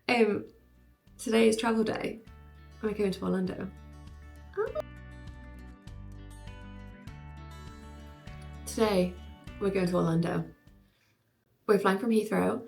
Today is travel day. We're going to Orlando. Today, we're going to Orlando. We're flying from Heathrow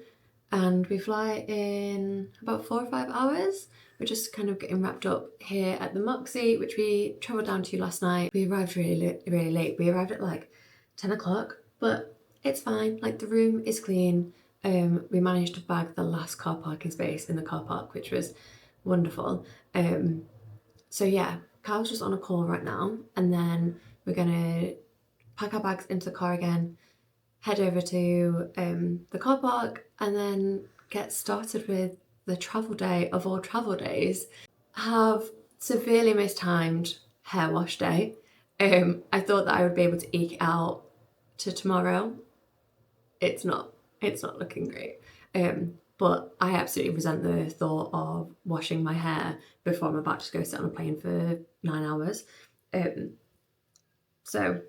and we fly in about 4 or 5 hours. We're just kind of getting wrapped up here at the Moxy, which we travelled down to last night. We arrived really late. We arrived at like 10 o'clock, but it's fine. Like, the room is clean. We managed to bag the last car parking space in the car park, which was wonderful. So yeah, Carl's just on a call right now, and then we're gonna pack our bags into the car again, head over to the car park, and then get started with the travel day of all travel days. Have severely mistimed hair wash day. I thought that I would be able to eke out to tomorrow. It's not looking great. But I absolutely resent the thought of washing my hair before I'm about to go sit on a plane for 9 hours. So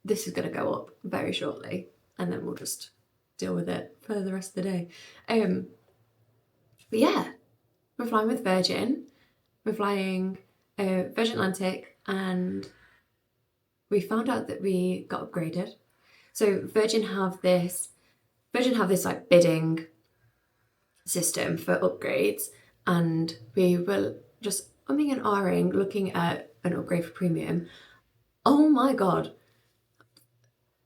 this is going to go up very shortly, and then we'll just deal with it for the rest of the day. But yeah, we're flying with Virgin. We're flying Virgin Atlantic, and we found out that we got upgraded. So Virgin have this like bidding system for upgrades, and we were just umming and ahhing looking at an upgrade for premium. Oh my god,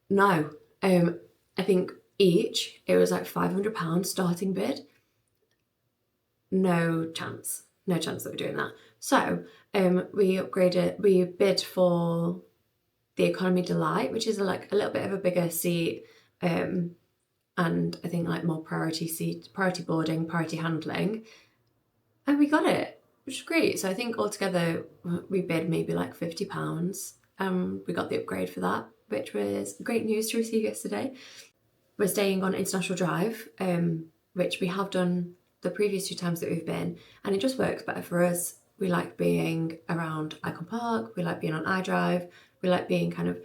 no. I think each, it was like £500 starting bid. No chance that we're doing that. So we bid for the Economy Delight, which is like a little bit of a bigger seat, and I think like more priority boarding, priority handling, and we got it, which is great. So I think altogether we bid maybe like £50. We got the upgrade for that, which was great news to receive yesterday. We're staying on International Drive, which we have done the previous 2 times that we've been, and it just works better for us. We like being around Icon Park, we like being on iDrive, we like being kind of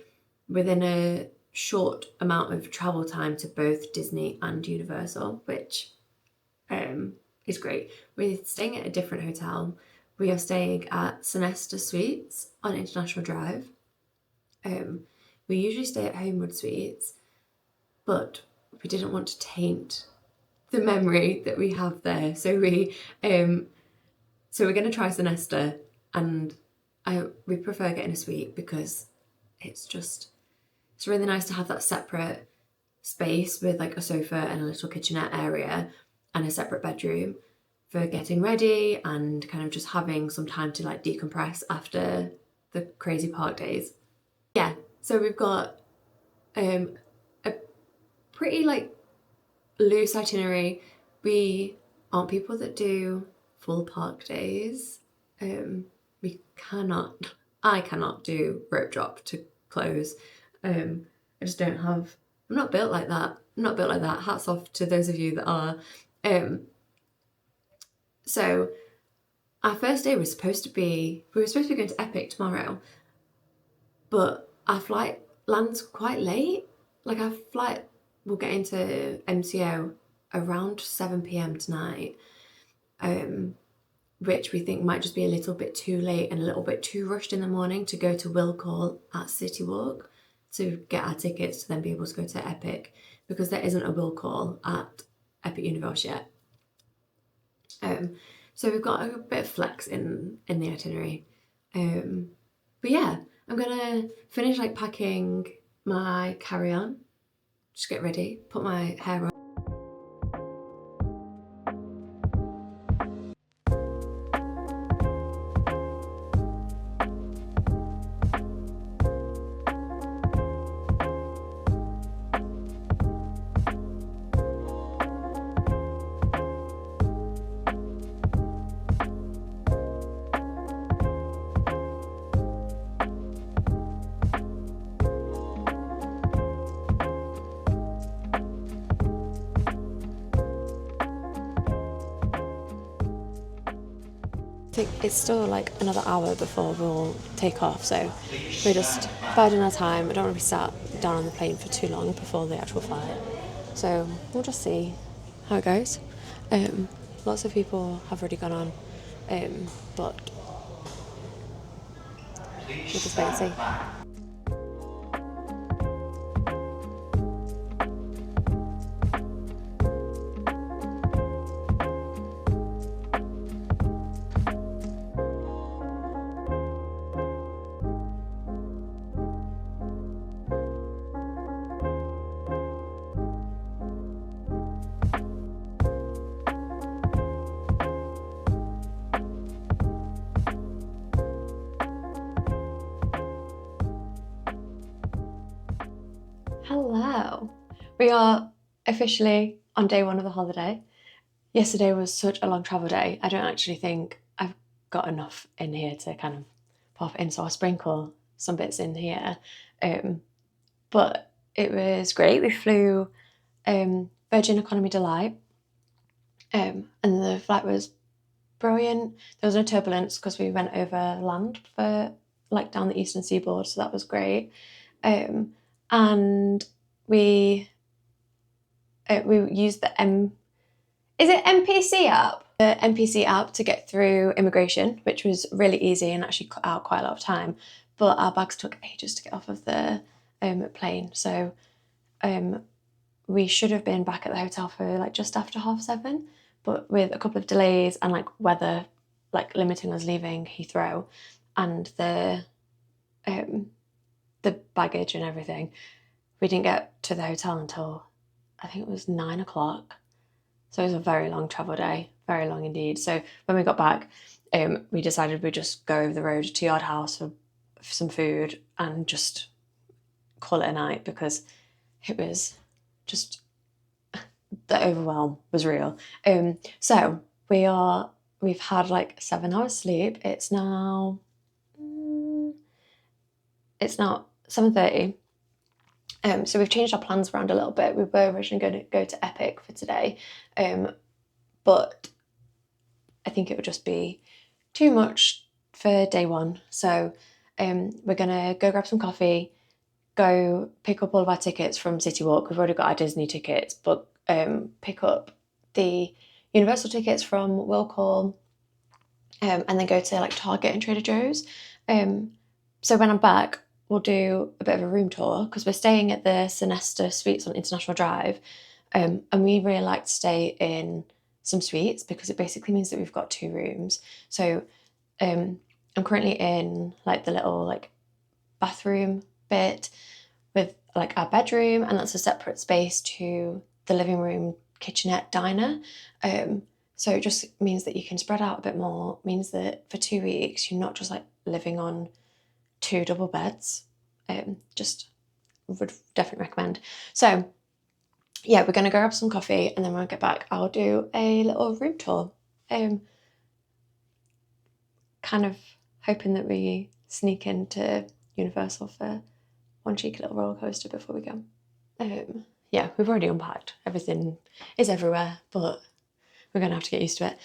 within a short amount of travel time to both Disney and Universal, which is great. We're staying at a different hotel. We are staying at Sonesta Suites on International Drive. We usually stay at Homewood Suites, but we didn't want to taint the memory that we have there. So we're going to try Sonesta, and we prefer getting a suite because it's really nice to have that separate space with like a sofa and a little kitchenette area and a separate bedroom for getting ready and kind of just having some time to like decompress after the crazy park days. Yeah, so we've got a pretty like loose itinerary. We aren't people that do full park days. I cannot do rope drop to close. I just don't have, I'm not built like that. Hats off to those of you that are. So our first day was supposed to be going to Epic tomorrow, but our flight lands quite late. Like, our flight will get into MCO around 7 p.m. tonight, which we think might just be a little bit too late and a little bit too rushed in the morning to go to Will Call at City Walk to get our tickets to then be able to go to Epic, because there isn't a Will Call at Epic Universe yet. So we've got a bit of flex in the itinerary. But yeah, I'm gonna finish like packing my carry-on, just get ready, put my hair on. I think it's still like another hour before we'll take off, so we're just biding our time. I don't want to be sat down on the plane for too long before the actual flight, so we'll just see how it goes. lots of people have already gone on, but we'll just wait and see. Hello, we are officially on day one of the holiday. Yesterday was such a long travel day. I don't actually think I've got enough in here to kind of pop in, so I'll sprinkle some bits in here. But it was great. We flew Virgin Economy Delight, and the flight was brilliant. There was no turbulence because we went over land for like down the eastern seaboard, so that was great. And we used the MPC app? The MPC app to get through immigration, which was really easy and actually cut out quite a lot of time. But our bags took ages to get off of the plane, so we should have been back at the hotel for like just after 7:30, but with a couple of delays and like weather like limiting us leaving Heathrow and the baggage and everything, we didn't get to the hotel until I think it was 9 o'clock. So it was a very long travel day, very long indeed. So when we got back, we decided we'd just go over the road to Yard House for some food and just call it a night, because it was just, the overwhelm was real. So we've had like 7 hours sleep. It's now 7:30. So we've changed our plans around a little bit. We were originally going to go to Epic for today, but I think it would just be too much for day one. So we're going to go grab some coffee, go pick up all of our tickets from City Walk. We've already got our Disney tickets, but pick up the Universal tickets from Will Call, and then go to like Target and Trader Joe's. So when I'm back, we'll do a bit of a room tour, because we're staying at the Sinesta Suites on International Drive, and we really like to stay in some suites because it basically means that we've got 2 rooms. So I'm currently in like the little like bathroom bit with like our bedroom, and that's a separate space to the living room, kitchenette, diner. So it just means that you can spread out a bit more. It means that for 2 weeks you're not just like living on 2 double beds. Just would definitely recommend. So yeah, we're going to go grab some coffee, and then when I get back I'll do a little room tour. Kind of hoping that we sneak into Universal for one cheeky little roller coaster before we go. Yeah, we've already unpacked. Everything is everywhere, but we're going to have to get used to it.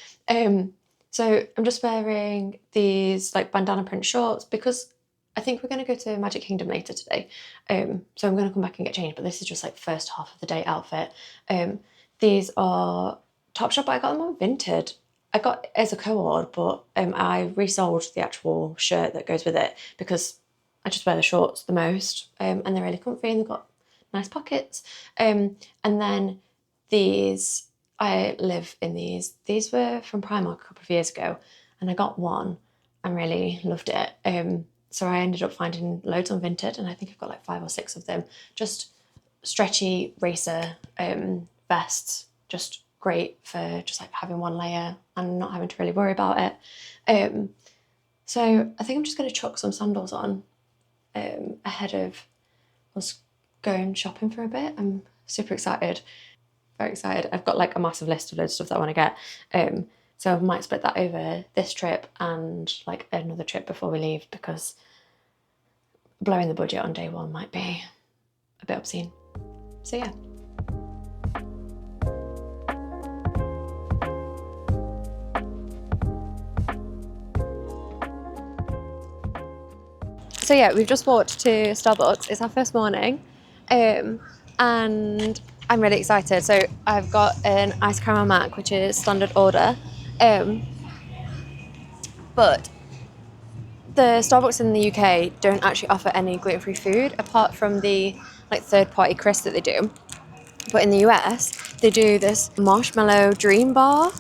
So I'm just wearing these like bandana print shorts because I think we're going to go to Magic Kingdom later today. So I'm going to come back and get changed, but this is just like first half of the day outfit. These are Topshop, but I got them on Vinted. I got it as a co-ord, but I resold the actual shirt that goes with it because I just wear the shorts the most, and they're really comfy and they've got nice pockets. And then these, I live in these. These were from Primark a couple of years ago, and I got one and really loved it. So I ended up finding loads on Vinted, and I think I've got like 5 or 6 of them. Just stretchy racer vests, just great for just like having one layer and not having to really worry about it. So I think I'm just going to chuck some sandals on ahead of us going shopping for a bit. I'm super excited, very excited. I've got like a massive list of loads of stuff that I want to get. So I might split that over this trip and like another trip before we leave, because blowing the budget on day one might be a bit obscene. So yeah. So yeah, we've just walked to Starbucks. It's our first morning, and I'm really excited. So I've got an iced caramel mac, which is standard order. But the Starbucks in the UK don't actually offer any gluten-free food apart from the like third-party crisps that they do. But in the US, they do this marshmallow dream bar.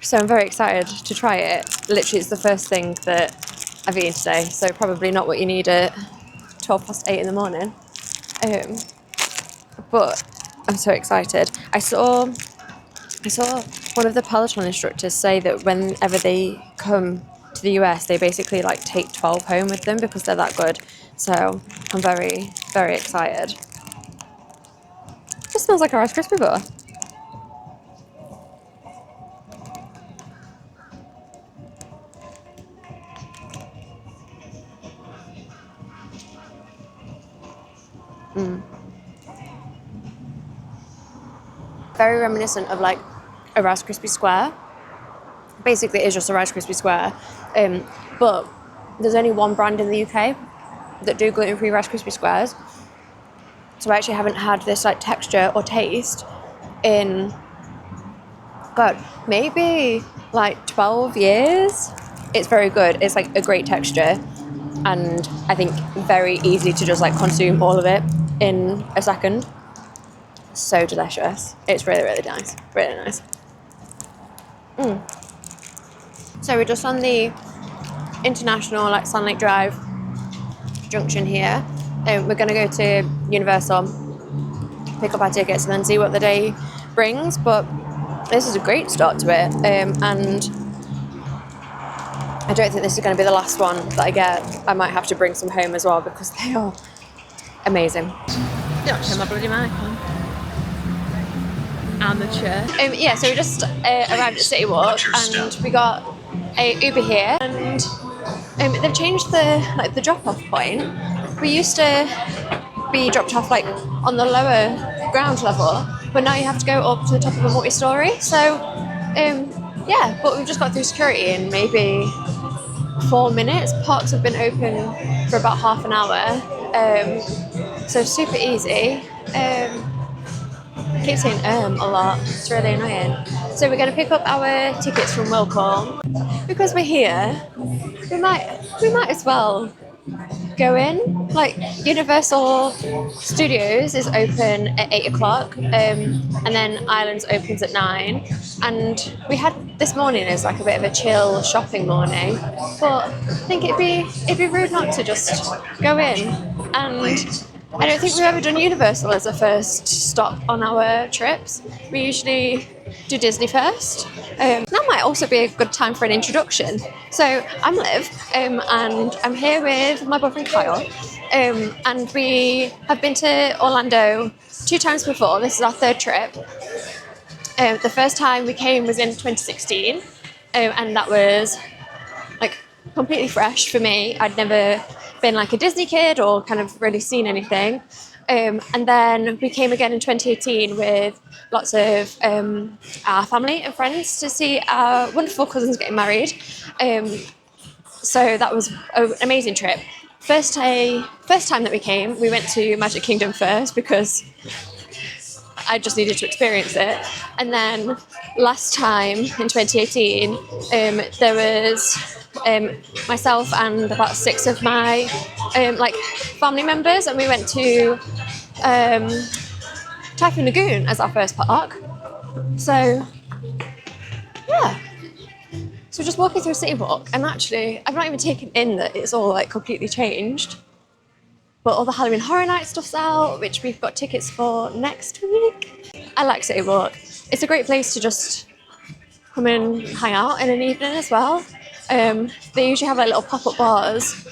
So I'm very excited to try it. Literally, it's the first thing that I've eaten today. So probably not what you need at 8:12 in the morning. But I'm so excited. I saw one of the Peloton instructors say that whenever they come to the US, they basically like take 12 home with them because they're that good. So I'm very, very excited. This smells like a Rice Krispie bar. Very reminiscent of like a Rice Krispie square. Basically, it's just a Rice Krispie square. But there's only one brand in the UK that do gluten-free Rice Krispie squares. So I actually haven't had this like texture or taste in, God, maybe like 12 years. It's very good. It's like a great texture, and I think very easy to just like consume all of it in a second. So delicious. It's really, really nice. Really nice. So we're just on the international like Sand Lake Drive junction here. We're going to go to Universal, pick up our tickets, and then see what the day brings. But this is a great start to it, and I don't think this is going to be the last one that I get. I might have to bring some home as well because they are amazing. Don't turn my bloody mic on. Amateur. Yeah, so we just arrived at City Walk and we got a Uber here, and they've changed the drop-off point. We used to be dropped off like on the lower ground level, but now you have to go up to the top of a multi-storey. So yeah, but we've just got through security in maybe 4 minutes. Parks have been open for about half an hour, so super easy. I keep saying a lot, it's really annoying. So we're going to pick up our tickets from Wilcall. Because we're here, we might as well go in. Like, Universal Studios is open at 8 o'clock, and then Islands opens at 9. And we had this morning as like a bit of a chill shopping morning, but I think it'd be rude not to just go in. And I don't think we've ever done Universal as a first stop on our trips. We usually do Disney first. That might also be a good time for an introduction. So I'm Liv, and I'm here with my boyfriend Kyle, and we have been to Orlando 2 times before. This is our 3rd trip. The first time we came was in 2016, and that was like completely fresh for me. I'd never been like a Disney kid or kind of really seen anything. And then we came again in 2018 with lots of our family and friends to see our wonderful cousins getting married. So that was an amazing trip. First time that we came, we went to Magic Kingdom first because I just needed to experience it. And then last time in 2018, there was myself and about 6 of my like family members, and we went to Typhoon Lagoon as our first park. So yeah, so just walking through City Walk, and actually I've not even taken in that it's all like completely changed, but all the Halloween Horror Night stuff's out, which we've got tickets for next week. I like City Walk. It's a great place to just come and hang out in an evening as well. They usually have like little pop-up bars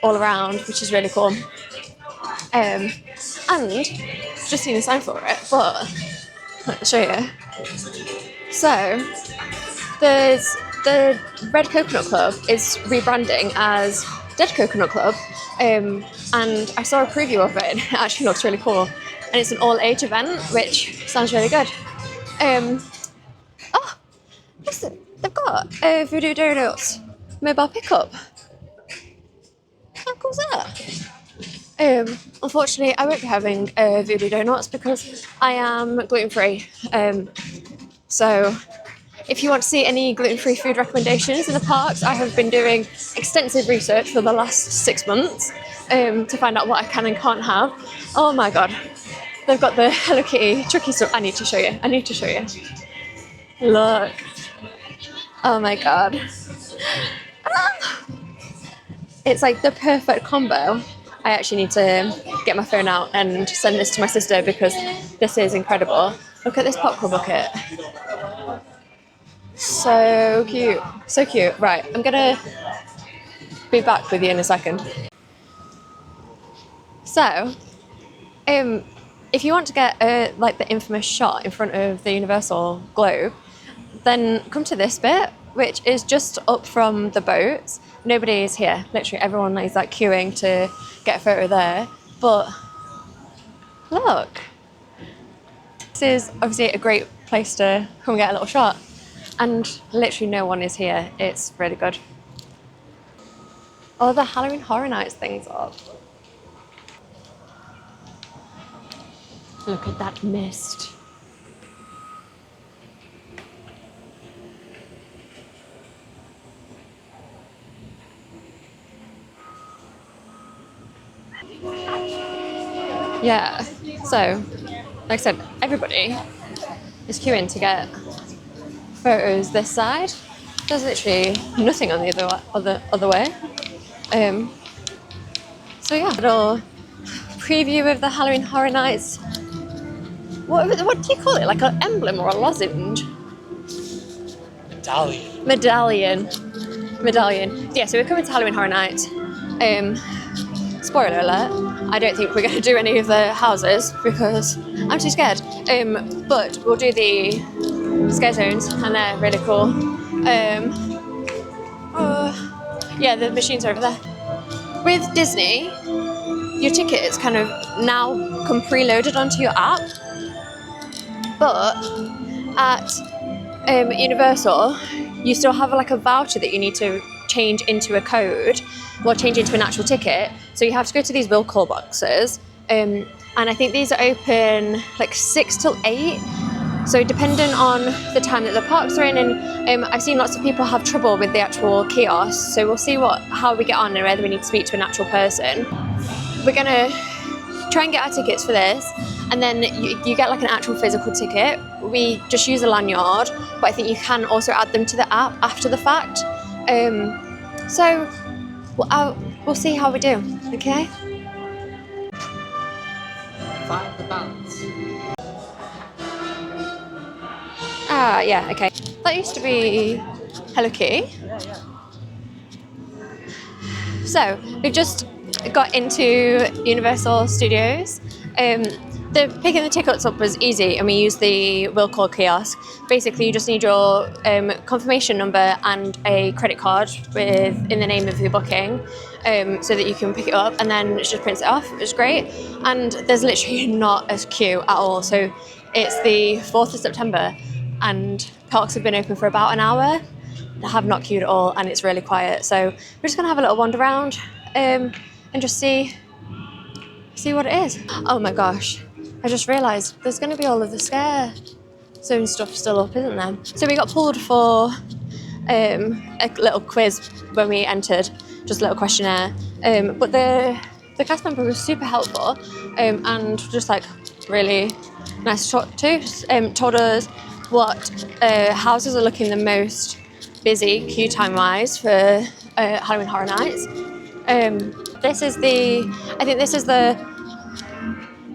all around, which is really cool. And just seen a sign for it, but I'll show you. So there's the Red Coconut Club is rebranding as Dead Coconut Club, and I saw a preview of it and it actually looks really cool, and it's an all-age event, which sounds really good. Oh, listen, they've got a Voodoo Donuts mobile pickup. How cool is that? Unfortunately, I won't be having voodoo donuts because I am gluten-free. So if you want to see any gluten-free food recommendations in the parks, I have been doing extensive research for the last 6 months to find out what I can and can't have. Oh my god. They've got the Hello Kitty Chucky stuff. I need to show you. Look. Oh my god. Ah! It's like the perfect combo. I actually need to get my phone out and send this to my sister because this is incredible. Look at this popcorn bucket. So cute. So cute. Right, I'm gonna be back with you in a second. So, if you want to get like the infamous shot in front of the Universal globe, then come to this bit, which is just up from the boats. Nobody is here. Literally everyone is like queuing to get a photo there. But look, this is obviously a great place to come get a little shot. And literally no one is here. It's really good. Oh, the Halloween Horror Nights thing's up. Look at that mist. Yeah, so, like I said, everybody is queuing to get photos this side. There's literally nothing on the other way. So yeah, little preview of the Halloween Horror Nights. What do you call it? Like an emblem or a lozenge? Medallion. Yeah, so we're coming to Halloween Horror Nights. Spoiler alert, I don't think we're going to do any of the houses because I'm too scared. But we'll do the scare zones and they're really cool. Yeah, the machines are over there. With Disney, your tickets kind of now come preloaded onto your app. But at Universal, you still have like a voucher that you need to change into a code or change into an actual ticket. So you have to go to these will call boxes. And I think these are open like 6 till 8. So depending on the time that the parks are in, and I've seen lots of people have trouble with the actual kiosks. So we'll see how we get on and whether we need to speak to an actual person. We're gonna try and get our tickets for this, and then you get like an actual physical ticket. We just use a lanyard, but I think you can also add them to the app after the fact. So we'll see how we do, okay? Find the balance. Ah, yeah, okay. That used to be Hello Kitty. Yeah. So we've just got into Universal Studios. The picking the tickets up was easy, and we used the will call kiosk. Basically, you just need your confirmation number and a credit card in the name of your booking, so that you can pick it up, and then it just prints it off, which is great. And there's literally not a queue at all. So it's the 4th of September, and parks have been open for about an hour. They have not queued at all, and it's really quiet. So we're just gonna have a little wander around and just see what it is. Oh my gosh. I just realised there's going to be all of the scare zone stuff still up, isn't there? So we got pulled for a little quiz when we entered, just a little questionnaire. But the cast member was super helpful and just like really nice to talk to. Told us what houses are looking the most busy queue time wise for Halloween Horror Nights. This is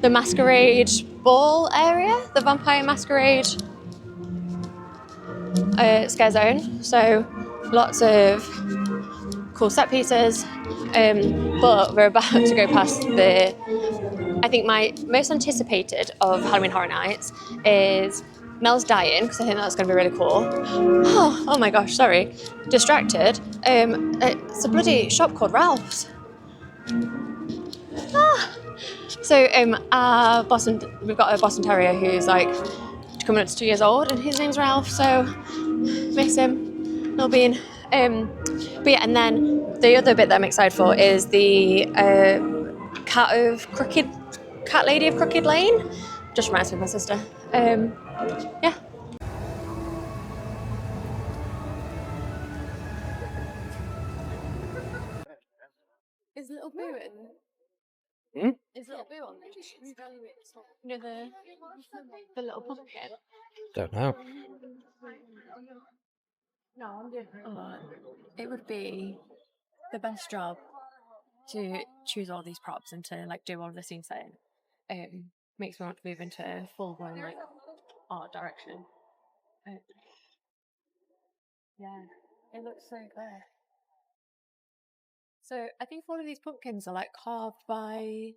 the masquerade ball area, the vampire masquerade scare zone. So lots of cool set pieces, but we're about to go past I think my most anticipated of Halloween Horror Nights is Mel's Dying, because I think that's going to be really cool. Oh my gosh, sorry, distracted. It's a bloody shop called Ralph's. So we've got a Boston Terrier who's like coming up to 2 years old, and his name's Ralph, so miss him, little bean. But yeah, and then the other bit that I'm excited for is the cat lady of Crooked Lane. Just reminds me of my sister. Yeah. Is Little Boo in? Is Little Boo on this? You know the little pumpkin? Don't know. Oh, it would be the best job to choose all these props and to like do all of the scene setting. Makes me want to move into full blown like art direction. Yeah, it looks so clear. So I think all of these pumpkins are like carved by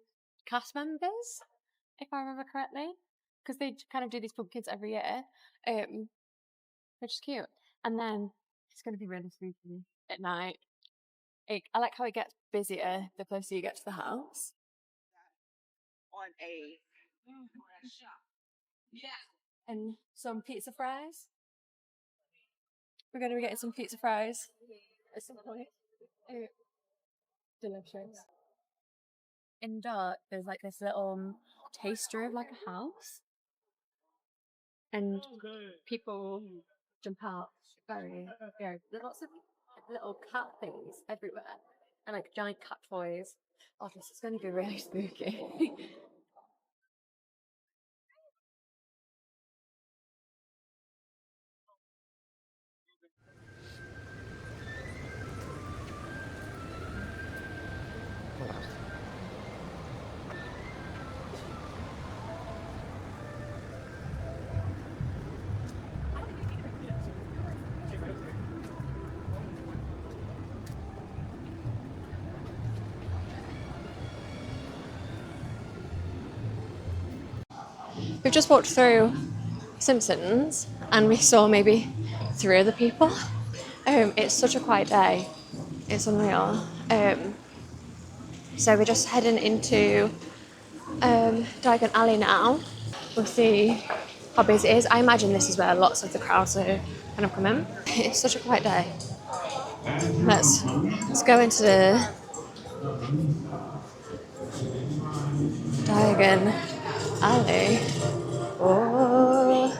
cast members, if I remember correctly, because they kind of do these pumpkins every year, which is cute. And then it's going to be really spooky at night. I like how it gets busier the closer you get to the house. And some pizza fries. We're going to be getting some pizza fries at some point. Delicious. In dark, there's like this little taster of like a house, and people jump out. There's lots of little cat things everywhere, and like giant cat toys. Oh, this is going to be really spooky. We've just walked through Simpsons and we saw maybe 3 other people. It's such a quiet day. It's unreal. So we're just heading into Diagon Alley now. We'll see how busy it is. I imagine this is where lots of the crowds are kind of coming. It's such a quiet day. Let's go into the Diagon Alley. Oh.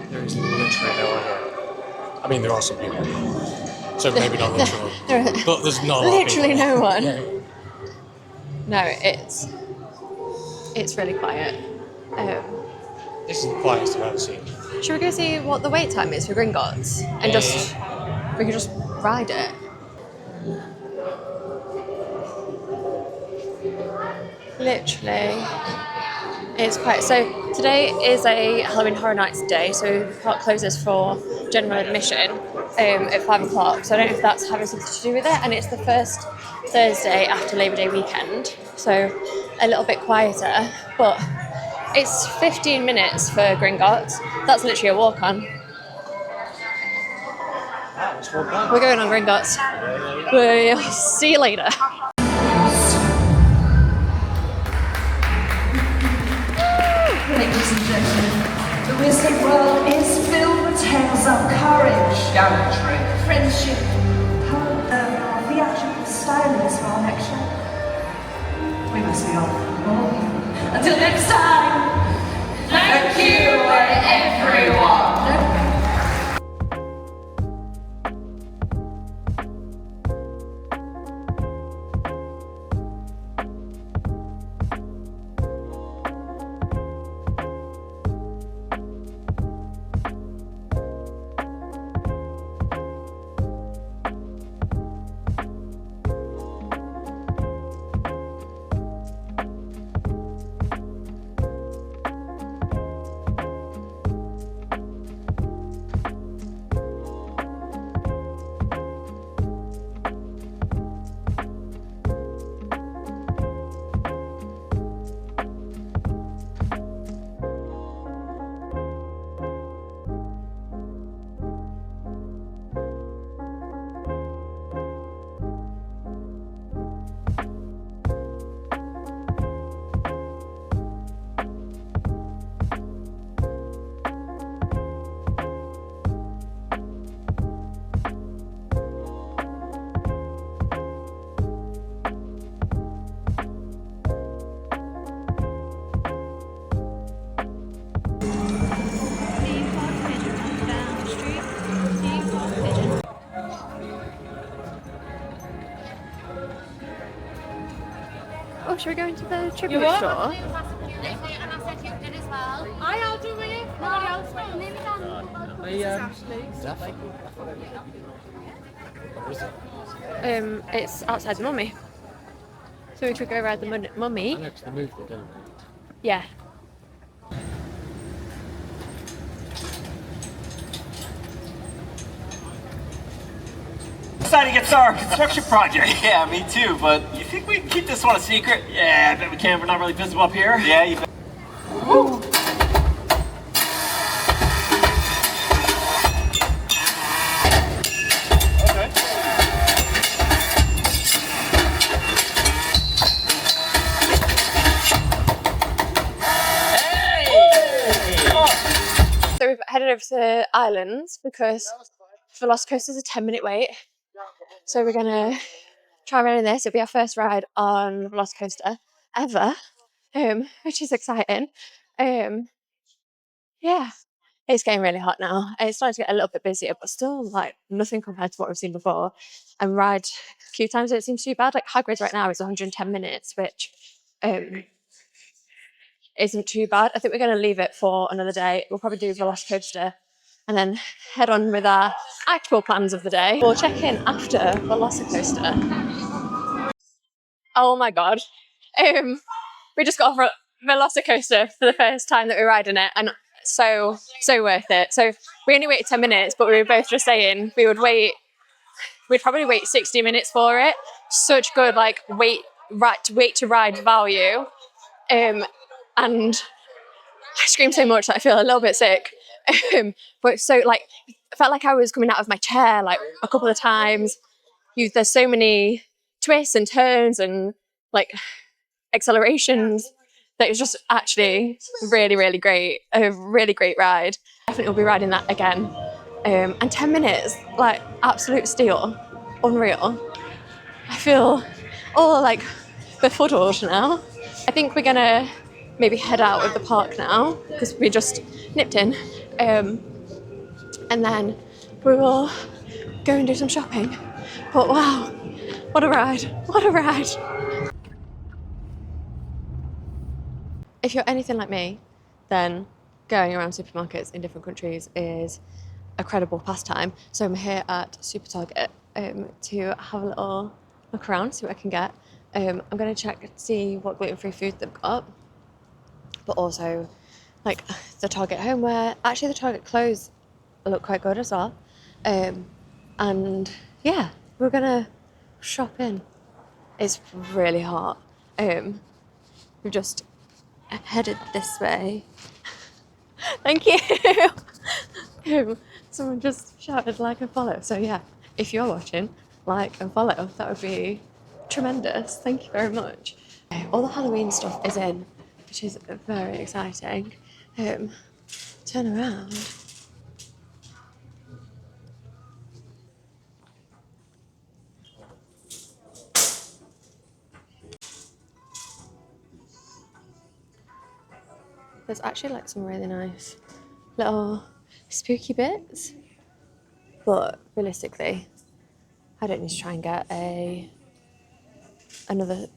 There is literally no one here. I mean, there are some people. So maybe not literally. But there's not a lot of Literally people. no one. Yeah. No, it's really quiet. This is the quietest I've ever seen. Should we go see what the wait time is for Gringotts? And we could just ride it. Literally. It's quite... So today is a Halloween Horror Nights day, so the park closes for general admission at 5 o'clock. So I don't know if that's having something to do with it. And it's the first Thursday after Labour Day weekend, so a little bit quieter. But it's 15 minutes for Gringotts. That's literally a walk on. We're going on Gringotts. We'll see you later. Ladies and gentlemen, the wizard world is filled with tales of courage, gallantry, friendship, our theatrical stylings for our next show. We must be off. Until next time, thank you, everyone. should we go into the tribute store? It's outside the Mummy. So we could go ride the Mummy. Next, they moved it, didn't they? Yeah. Decided to get started on our construction project. Yeah, me too, but you think we can keep this one a secret? Yeah, I bet we can. We're not really visible up here. Yeah, you bet. Woo. Okay. So we've headed over to Islands because VelociCoaster is a 10-minute wait. So we're gonna try riding this. It'll be our first ride on VelociCoaster ever, which is exciting. Yeah, it's getting really hot now. It's starting to get a little bit busier, but still like nothing compared to what we've seen before. And ride queue times don't seem too bad. Like Hagrid's right now is 110 minutes, which isn't too bad. I think we're going to leave it for another day. We'll probably do VelociCoaster and then head on with our actual plans of the day. We'll check in after VelociCoaster. Oh my god. We just got off VelociCoaster for the first time that we're riding it, and so worth it. So we only waited 10 minutes, but we were both just saying we'd probably wait 60 minutes for it. Such good like wait to ride value. And I screamed so much that I feel a little bit sick. But so like I felt like I was coming out of my chair like a couple of times. There's so many twists and turns and like accelerations that it was just actually really, really great. A really great ride. Definitely will be riding that again. And 10 minutes, like absolute steal, unreal. I feel all like befuddled now. I think we're gonna maybe head out of the park now because we just nipped in. And then we will go and do some shopping. But wow, what a ride, what a ride. If you're anything like me, then going around supermarkets in different countries is a credible pastime. So I'm here at Super Target to have a little look around, see what I can get. I'm going to check to see what gluten-free food they've got, but also like the Target homeware. Actually, the Target clothes look quite good as well. And yeah, we're going to shop in. It's really hot. We've just headed this way. Thank you. Someone just shouted like and follow. So yeah, if you're watching, like and follow. That would be tremendous. Thank you very much. All the Halloween stuff is in, which is very exciting. Turn around. There's actually like some really nice little spooky bits, but realistically, I don't need to try and get another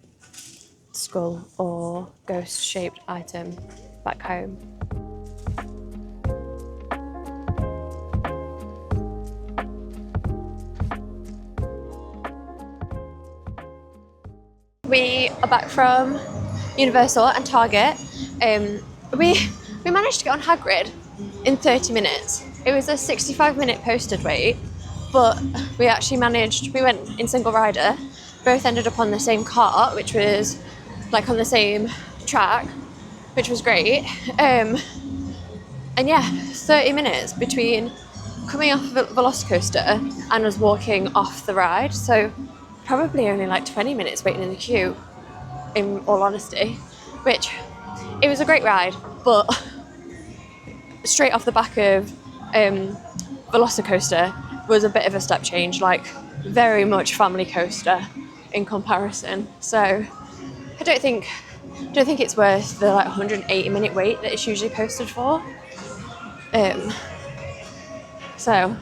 skull or ghost-shaped item back home. We are back from Universal and Target. We managed to get on Hagrid in 30 minutes. It was a 65-minute posted wait, but we actually managed, we went in single rider, both ended up on the same cart, which was like on the same track, which was great. And yeah, 30 minutes between coming off VelociCoaster and us walking off the ride. So probably only like 20 minutes waiting in the queue, in all honesty, which it was a great ride, but straight off the back of VelociCoaster was a bit of a step change, like very much family coaster in comparison. So I don't think it's worth the like 180-minute wait that it's usually posted for. So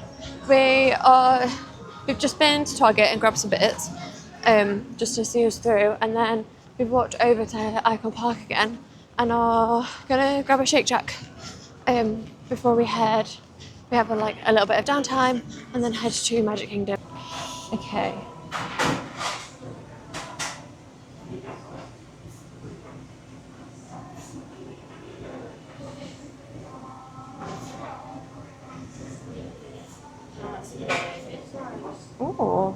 we've just been to Target and grabbed some bits just to see us through, and then we've walked over to Icon Park again and are gonna grab a Shake Shack before we head. We have like a little bit of downtime and then head to Magic Kingdom. Okay. Ooh.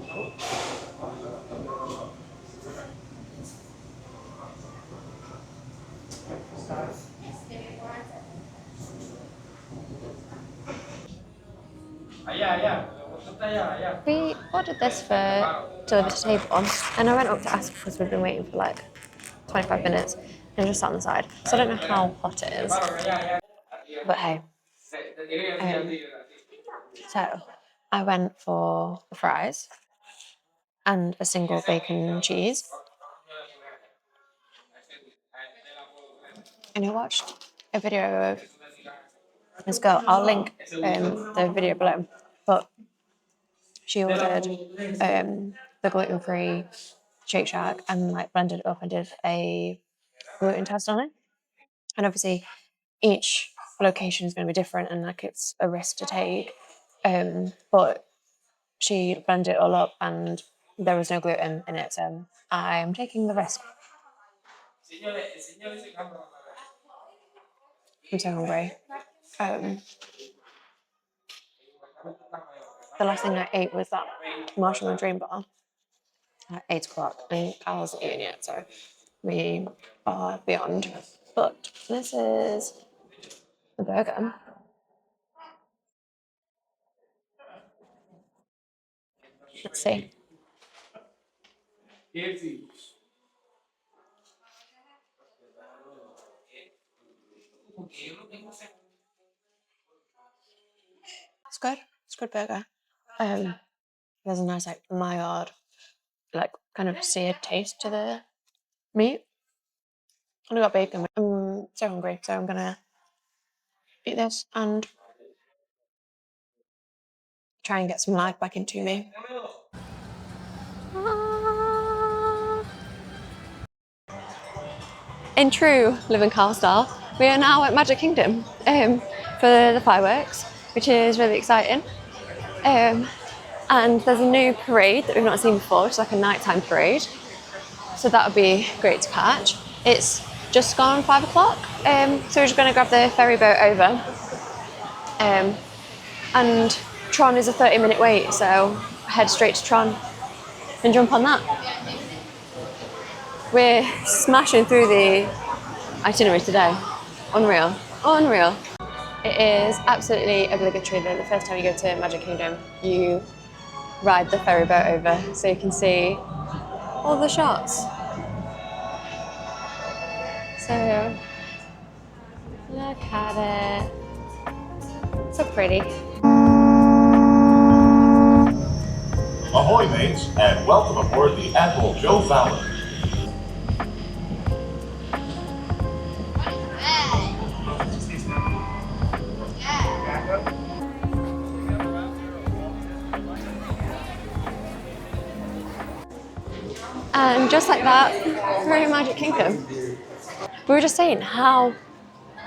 We ordered this for delivered to table, and I went up to ask because we've been waiting for like 25 minutes and it just sat on the side. So I don't know how hot it is, but hey. So I went for the fries and a single bacon and cheese. And I watched a video of this girl. I'll link the video below, but she ordered the gluten-free Shake Shack and like blended it up and did a gluten test on it. And obviously each location is going to be different and like it's a risk to take. But she blended it all up and there was no gluten in it, so I'm taking the risk. I'm so hungry. The last thing I ate was that marshmallow dream bar at 8 o'clock. And Carl's not eaten yet, so we are beyond. But this is a burger. Let's see. It's good. It's a good burger. There's a nice like mild, like kind of seared taste to the meat. And I got bacon. I'm so hungry, so I'm gonna eat this and try and get some life back into me. In true Live and Carl style, we are now at Magic Kingdom for the fireworks, which is really exciting. And there's a new parade that we've not seen before, which is like a nighttime parade. So that would be great to catch. It's just gone 5 o'clock, so we're just going to grab the ferry boat over. And TRON is a 30-minute wait, so head straight to TRON and jump on that. We're smashing through the itinerary today. Unreal, unreal. It is absolutely obligatory that the first time you go to Magic Kingdom, you ride the ferry boat over so you can see all the shots. So, look at it. So pretty. Ahoy, mates, and welcome aboard the Admiral Joe Fowler. And just like that, we're in Magic Kingdom. We were just saying how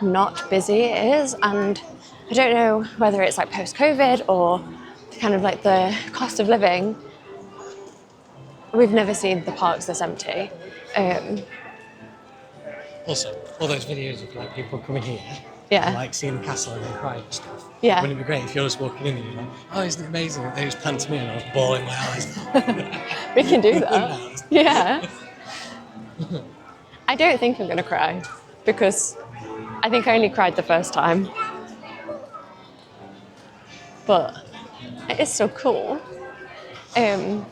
not busy it is, and I don't know whether it's like post-COVID or kind of like the cost of living. We've never seen the parks this empty. Also, all those videos of like people coming here, Yeah. and, like seeing the castle and then crying and stuff. Yeah. Wouldn't it be great if you're just walking in and you're like, oh, isn't it amazing? And they just pan to me and I was bawling my eyes out. We can do that. Yeah. I don't think I'm going to cry because I think I only cried the first time. But it is so cool. And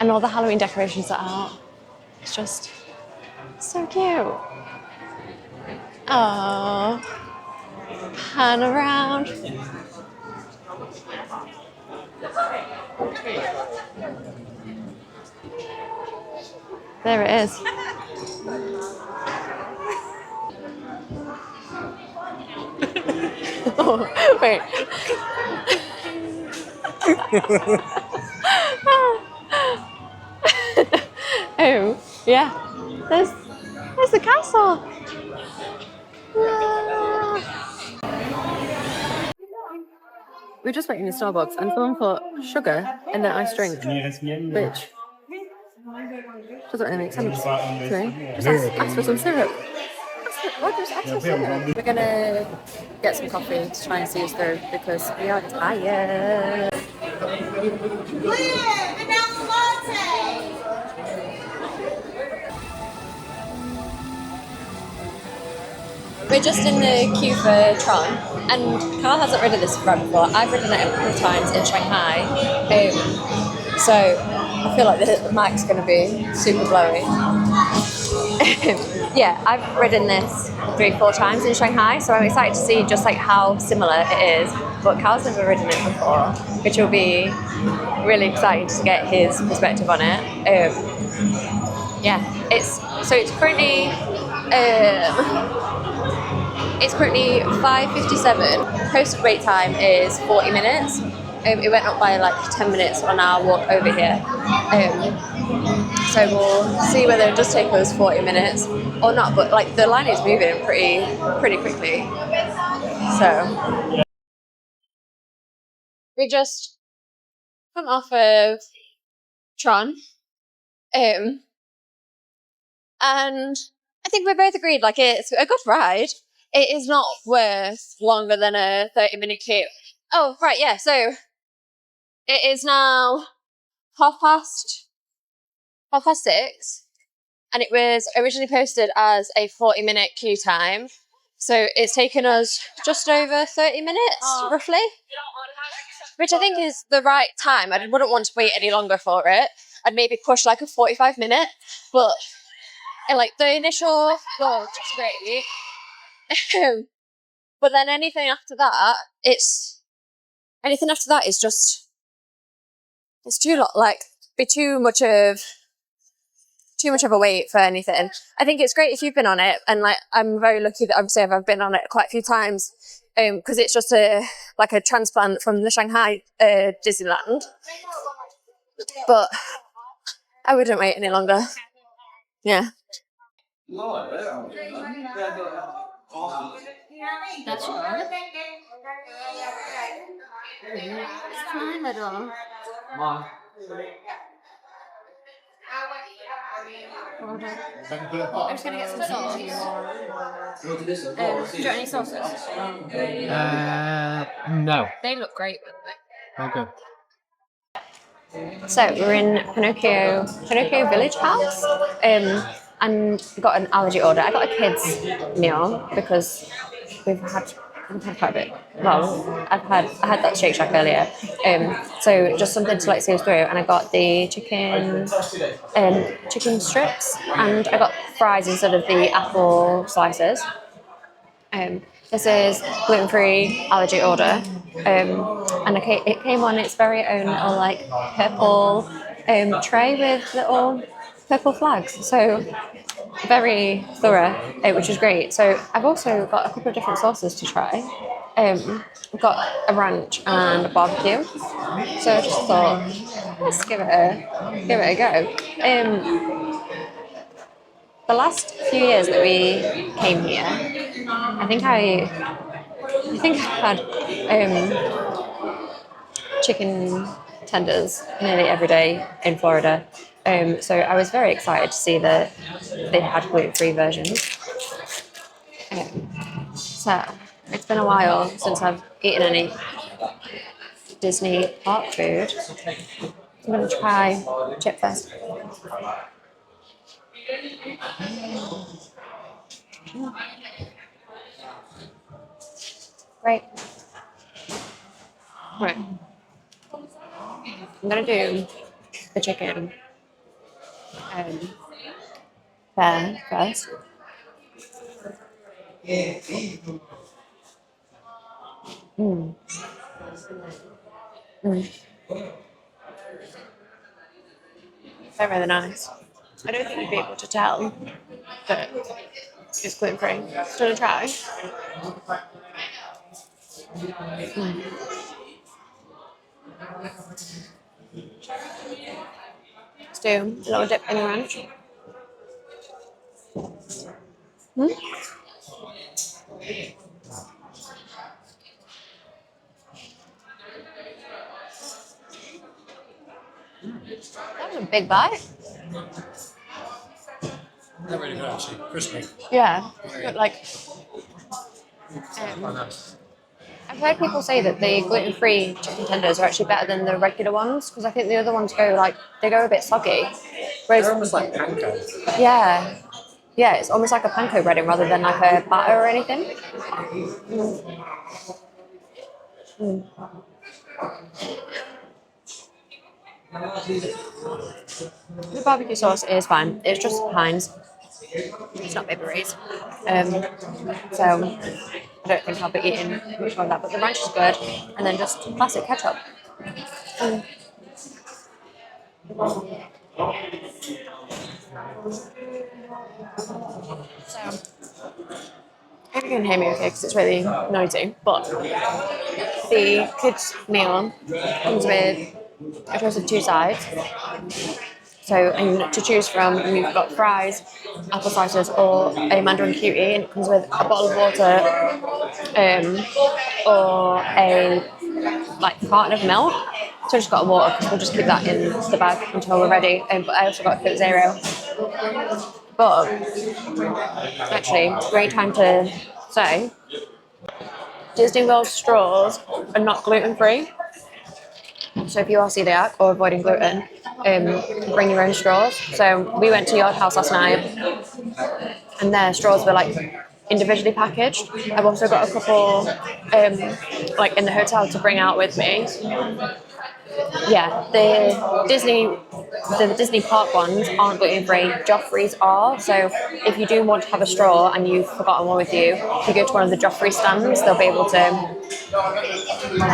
all the Halloween decorations are out. It's just so cute. Oh, pan around. There it is. Oh, wait. Oh, yeah. There's the castle. We're just waiting in Starbucks and someone put sugar in their iced drink, which doesn't really make sense to me. Just ask for some syrup. Just ask for syrup. We're gonna get some coffee to try and see us through because we are tired. We're just in the queue for Tron, and Carl hasn't ridden this run before. I've ridden it a couple of times in Shanghai, so I feel like the mic's going to be super blowy. Yeah, I've ridden this 3-4 times in Shanghai, so I'm excited to see just like how similar it is. But Carl's never ridden it before, which will be really exciting to get his perspective on it. Yeah, it's currently. It's currently 5:57. Posted wait time is 40 minutes. It went up by like 10 minutes on our walk over here. So we'll see whether it does take us 40 minutes or not. But like the line is moving pretty quickly. So we just come off of Tron, and I think we both agreed like it's a good ride. It is not worth longer than a 30-minute queue. Oh, right, yeah, so it is now 6:30, and it was originally posted as a 40-minute queue time. So it's taken us just over 30 minutes, roughly, which I think is the right time. I wouldn't want to wait any longer for it. I'd maybe push like a 45-minute, but like the initial vlog was great. But then anything after that is just it's be too much of a wait for anything. I think it's great if you've been on it, and like I'm very lucky that obviously I've been on it quite a few times, because it's just a transplant from the Shanghai Disneyland. But I wouldn't wait any longer. Yeah. That's right. I'm just going to get some sauce. Do you want any sauces? No. They look great, by the way. Okay. So we're in Pinocchio Village House, and we got an allergy order. I got a kids meal because we've had quite a bit. Well, I had that Shake Shack earlier, so just something to like see us through. And I got the chicken strips, and I got fries instead of the apple slices. This is gluten-free allergy order, and it came on its very own little like purple tray with little purple flags. So very thorough, which is great. So I've also got a couple of different sauces to try. I've got a ranch and a barbecue. So I just thought, let's give it a go. The last few years that we came here, I think I had chicken tenders nearly every day in Florida. So I was very excited to see that they had gluten-free versions. So it's been a while since I've eaten any Disney park food. I'm going to try chip first. Great. Right. I'm going to do the chicken first. They're really nice. I don't think you'd be able to tell that it's gluten-free. Should I try? Let's do a little dip in the ranch. That was a big bite. They're really good actually. Crispy. Yeah, but like, Quite nice. I've heard people say that the gluten-free chicken tenders are actually better than the regular ones because I think the other ones go a bit soggy. Whereas, They're almost like panko. yeah, it's almost like a panko breading rather than like a batter or anything. The barbecue sauce is fine. It's just Heinz. It's not Baby Ray's. So I don't think I'll be eating much more of that. But the ranch is good, and then just classic ketchup. So I hope you can hear me okay because it's really noisy. But the kids' meal comes with a choice of 2 sides. So, and to choose from, you've got fries, apple slices, or a mandarin cutie, and it comes with a bottle of water, or a carton of milk. So I just got a water because we'll just keep that in the bag until we're ready. But I also got a Coke Zero. But actually, great time to say, Disney World straws are not gluten-free. So if you are celiac or avoiding gluten, bring your own straws. So we went to Yard House last night, and their straws were individually packaged. I've also got a couple in the hotel to bring out with me. Yeah, the Disney park ones aren't gluten-free. Joffrey's are. So if you do want to have a straw and you've forgotten one with you, if you go to one of the Joffrey stands, they'll be able to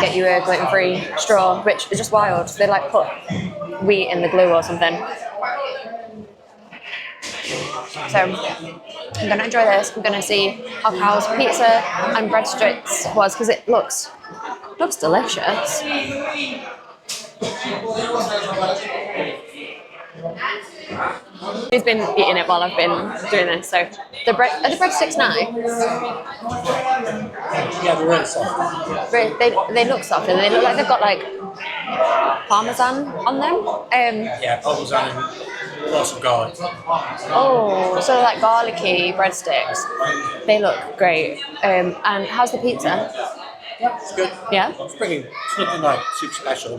get you a gluten-free straw, which is just wild. They put wheat in the glue or something. So I'm gonna enjoy this. I'm gonna see how Cal's pizza and breadsticks was because it looks delicious. He's been eating it while I've been doing this. So are the breadsticks nice? Yeah, they're really soft. They look soft and they look like they've got parmesan on them. Yeah, parmesan and lots of garlic. Oh, so garlicky breadsticks. They look great. And how's the pizza? Yeah, it's good. Yeah? It's nothing super special.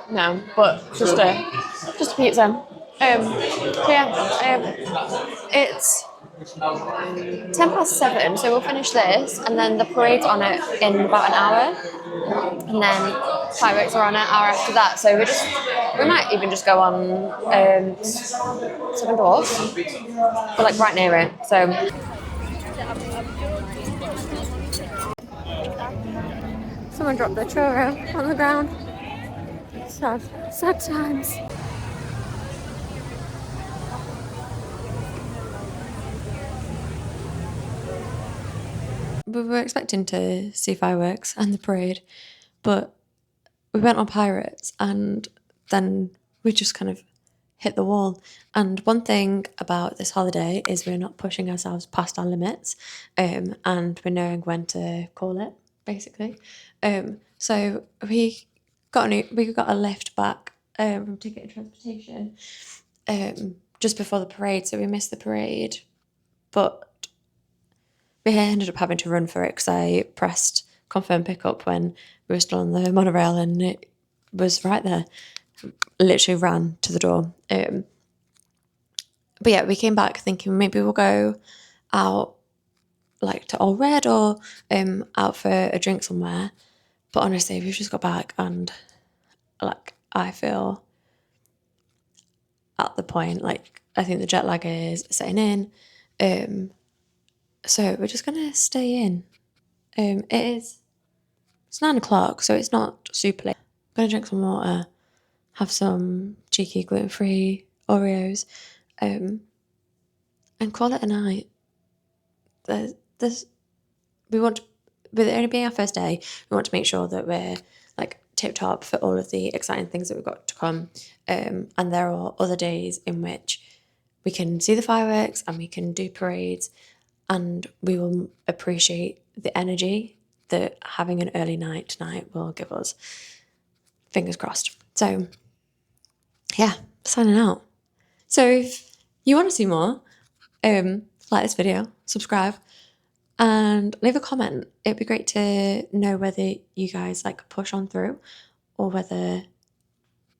No, but just a pizza. It's 7:10, so we'll finish this, and then the parade's on it in about an hour, and then fireworks are on an hour after that. So we might even just go on Seven Dwarfs. We're right near it, so. Someone dropped their churro on the ground. Sad times. We were expecting to see fireworks and the parade, but we went on Pirates and then we just kind of hit the wall. And one thing about this holiday is we're not pushing ourselves past our limits, and we're knowing when to call it, basically. So we got a lift back from Ticket and Transportation just before the parade, so we missed the parade, but we ended up having to run for it because I pressed confirm pickup when we were still on the monorail and it was right there. Literally ran to the door. But yeah, we came back thinking maybe we'll go out to All Red or out for a drink somewhere. But honestly, we've just got back and I feel at the point I think the jet lag is setting in. So we're just gonna stay in. It's 9 o'clock, so it's not super late. I'm gonna drink some water, have some cheeky gluten-free Oreos, and call it a night. With it only being our first day, we want to make sure that we're tip top for all of the exciting things that we've got to come. And there are other days in which we can see the fireworks and we can do parades. and we will appreciate the energy that having an early night tonight will give us. Fingers crossed. So yeah, signing out. So if you want to see more, like this video, subscribe, and leave a comment. It'd be great to know whether you guys like push on through or whether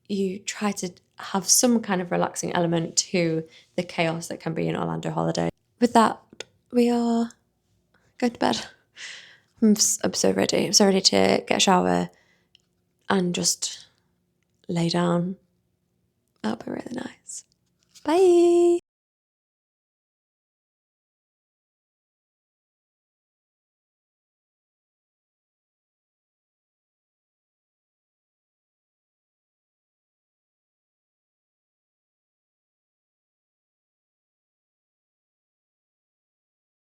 you try to have some kind of relaxing element to the chaos that can be an Orlando holiday. With that, we are going to bed. I'm so ready. I'm so ready to get a shower and just lay down. That'll be really nice. Bye.